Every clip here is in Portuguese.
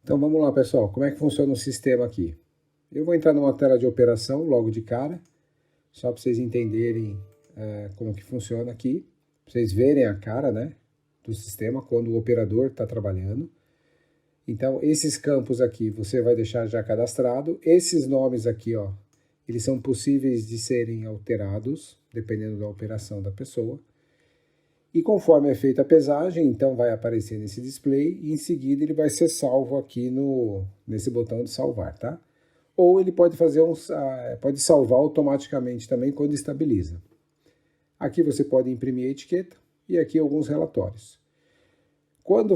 Então vamos lá, pessoal, como é que funciona o sistema aqui? Eu vou entrar numa tela de operação logo de cara, só para vocês entenderem como que funciona aqui, para vocês verem a cara, né, do sistema quando o operador está trabalhando. Então esses campos aqui você vai deixar já cadastrado, esses nomes aqui, ó, eles são possíveis de serem alterados, dependendo da operação da pessoa. E conforme é feita a pesagem, então vai aparecer nesse display e em seguida ele vai ser salvo aqui nesse botão de salvar, tá? Ou ele pode pode salvar automaticamente também quando estabiliza. Aqui você pode imprimir a etiqueta e aqui alguns relatórios. Quando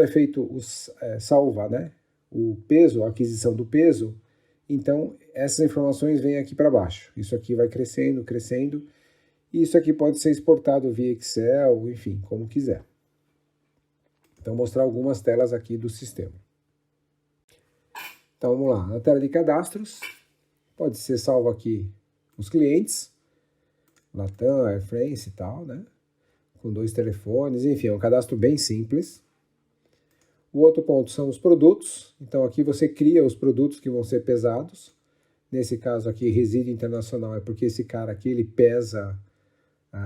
é feito salva, né, o peso, a aquisição do peso, então essas informações vêm aqui para baixo. Isso aqui vai crescendo, crescendo. E isso aqui pode ser exportado via Excel, enfim, como quiser. Então, vou mostrar algumas telas aqui do sistema. Então, vamos lá. Na tela de cadastros, pode ser salvo aqui os clientes, Latam, Air France e tal, né? Com 2 telefones, enfim, é um cadastro bem simples. O outro ponto são os produtos. Então, aqui você cria os produtos que vão ser pesados. Nesse caso aqui, resíduo internacional, é porque esse cara aqui, ele pesa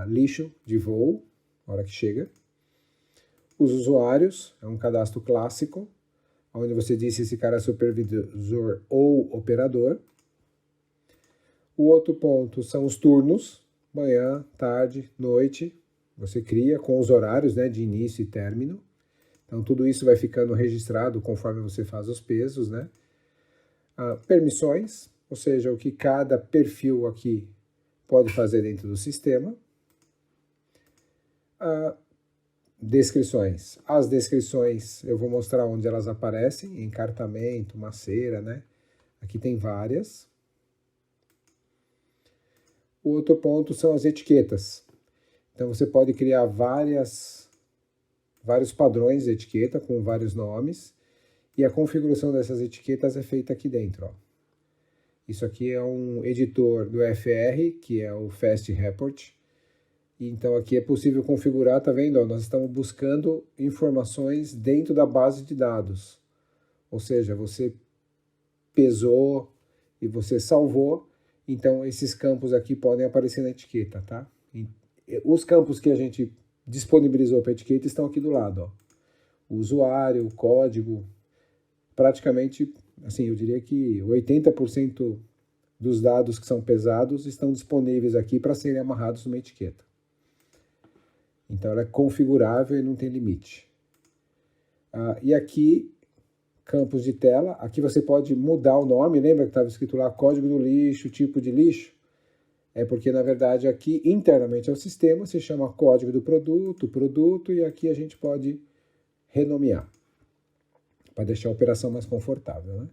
lixo de voo, na hora que chega. Os usuários, é um cadastro clássico, onde você diz se esse cara é supervisor ou operador. O outro ponto são os turnos, manhã, tarde, noite. Você cria com os horários, né, de início e término. Então tudo isso vai ficando registrado conforme você faz os pesos, né? Permissões, ou seja, o que cada perfil aqui pode fazer dentro do sistema. Descrições. As descrições eu vou mostrar onde elas aparecem, encartamento, maceira, né? Aqui tem várias. O outro ponto são as etiquetas. Então você pode criar vários padrões de etiqueta com vários nomes e a configuração dessas etiquetas é feita aqui dentro, ó. Isso aqui é um editor do FR, que é o Fast Report. Então aqui é possível configurar, tá vendo? Nós estamos buscando informações dentro da base de dados. Ou seja, você pesou e você salvou, então esses campos aqui podem aparecer na etiqueta, tá? Os campos que a gente disponibilizou para a etiqueta estão aqui do lado, ó. O usuário, o código, praticamente, assim, eu diria que 80% dos dados que são pesados estão disponíveis aqui para serem amarrados numa etiqueta. Então ela é configurável e não tem limite. E aqui, campos de tela, aqui você pode mudar o nome, lembra que estava escrito lá código do lixo, tipo de lixo? É porque, na verdade, aqui internamente ao sistema se chama código do produto, e aqui a gente pode renomear, para deixar a operação mais confortável, né?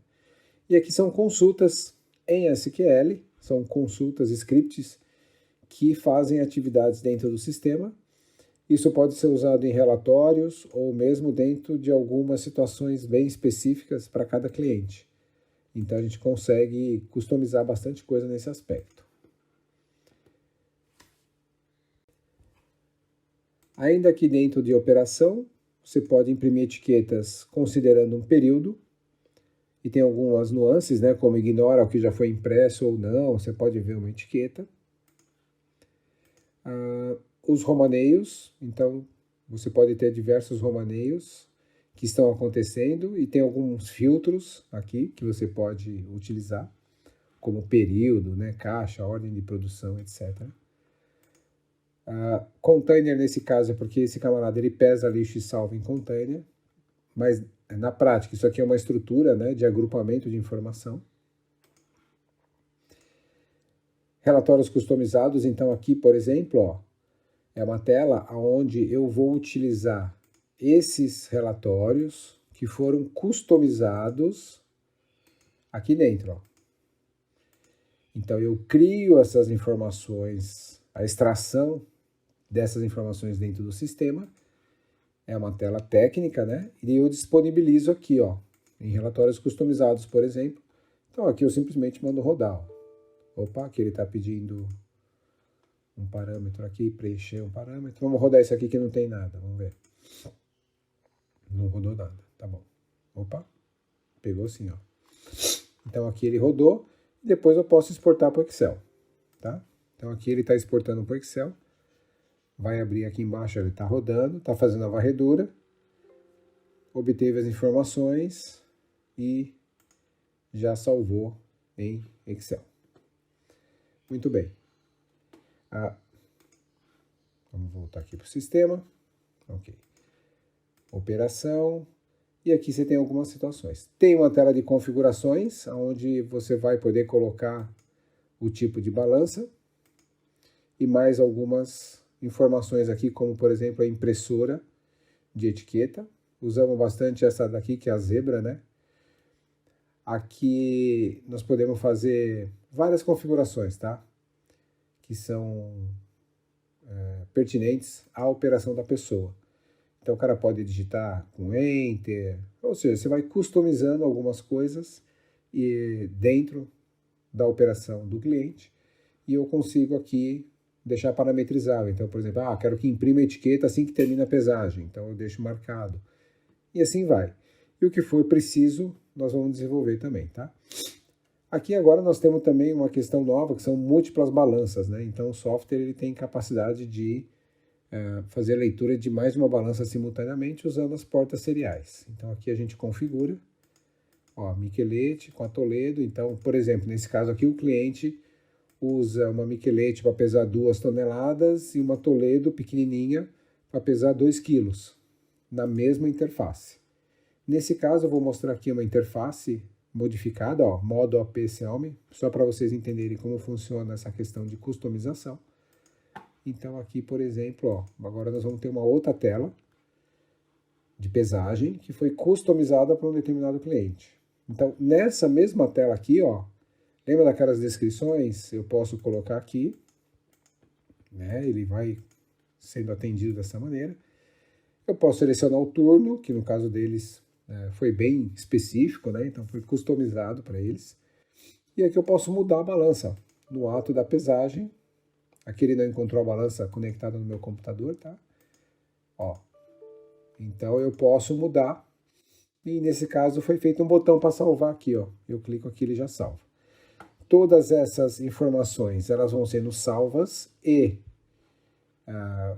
E aqui são consultas em SQL, são consultas, scripts, que fazem atividades dentro do sistema. Isso pode ser usado em relatórios ou mesmo dentro de algumas situações bem específicas para cada cliente. Então a gente consegue customizar bastante coisa nesse aspecto. Ainda aqui dentro de operação, você pode imprimir etiquetas considerando um período, e tem algumas nuances, né, como ignora o que já foi impresso ou não, você pode ver uma etiqueta. Os romaneios, então você pode ter diversos romaneios que estão acontecendo e tem alguns filtros aqui que você pode utilizar, como período, né, caixa, ordem de produção, etc. Container nesse caso é porque esse camarada ele pesa lixo e salva em container, mas na prática isso aqui é uma estrutura, né, de agrupamento de informação. Relatórios customizados, então aqui, por exemplo, ó, é uma tela onde eu vou utilizar esses relatórios que foram customizados aqui dentro, ó. Então eu crio essas informações, a extração dessas informações dentro do sistema. É uma tela técnica, né? E eu disponibilizo aqui, ó, em relatórios customizados, por exemplo. Então aqui eu simplesmente mando rodar, ó. Opa, aqui ele está pedindo um parâmetro aqui, preencher um parâmetro. Vamos rodar esse aqui que não tem nada, vamos ver. Não rodou nada, tá bom. Opa, pegou sim, ó. Então aqui ele rodou, e depois eu posso exportar para o Excel, tá? Então aqui ele está exportando para o Excel, vai abrir aqui embaixo, ele está rodando, está fazendo a varredura, obteve as informações e já salvou em Excel. Muito bem. Vamos voltar aqui para o sistema. Ok. Operação. E aqui você tem algumas situações. Tem uma tela de configurações, onde você vai poder colocar o tipo de balança e mais algumas informações aqui, como por exemplo a impressora de etiqueta. Usamos bastante essa daqui, que é a Zebra, né? Aqui nós podemos fazer várias configurações, tá? Que são pertinentes à operação da pessoa. Então o cara pode digitar com Enter, ou seja, você vai customizando algumas coisas dentro da operação do cliente, e eu consigo aqui deixar parametrizável. Então, por exemplo, quero que imprima a etiqueta assim que termina a pesagem, então eu deixo marcado. E assim vai. E o que for preciso, nós vamos desenvolver também, tá? Aqui agora nós temos também uma questão nova, que são múltiplas balanças, né? Então o software ele tem capacidade de fazer a leitura de mais de uma balança simultaneamente usando as portas seriais. Então aqui a gente configura, ó, Michelete com a Toledo. Então, por exemplo, nesse caso aqui o cliente usa uma Michelete para pesar 2 toneladas e uma Toledo pequenininha para pesar 2 quilos, na mesma interface. Nesse caso eu vou mostrar aqui uma interface modificada, ó, modo AP Xiaomi, só para vocês entenderem como funciona essa questão de customização. Então aqui, por exemplo, ó, agora nós vamos ter uma outra tela de pesagem que foi customizada para um determinado cliente. Então, nessa mesma tela aqui, ó, lembra daquelas descrições? Eu posso colocar aqui, né? Ele vai sendo atendido dessa maneira. Eu posso selecionar o turno, que no caso deles foi bem específico, né? Então foi customizado para eles. E aqui eu posso mudar a balança no ato da pesagem. Aqui ele não encontrou a balança conectada no meu computador, tá? Ó. Então eu posso mudar. E nesse caso foi feito um botão para salvar aqui, ó. Eu clico aqui, ele já salva. Todas essas informações, elas vão sendo salvas e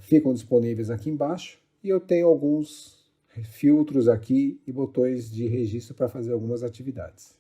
ficam disponíveis aqui embaixo. E eu tenho alguns filtros aqui e botões de registro para fazer algumas atividades.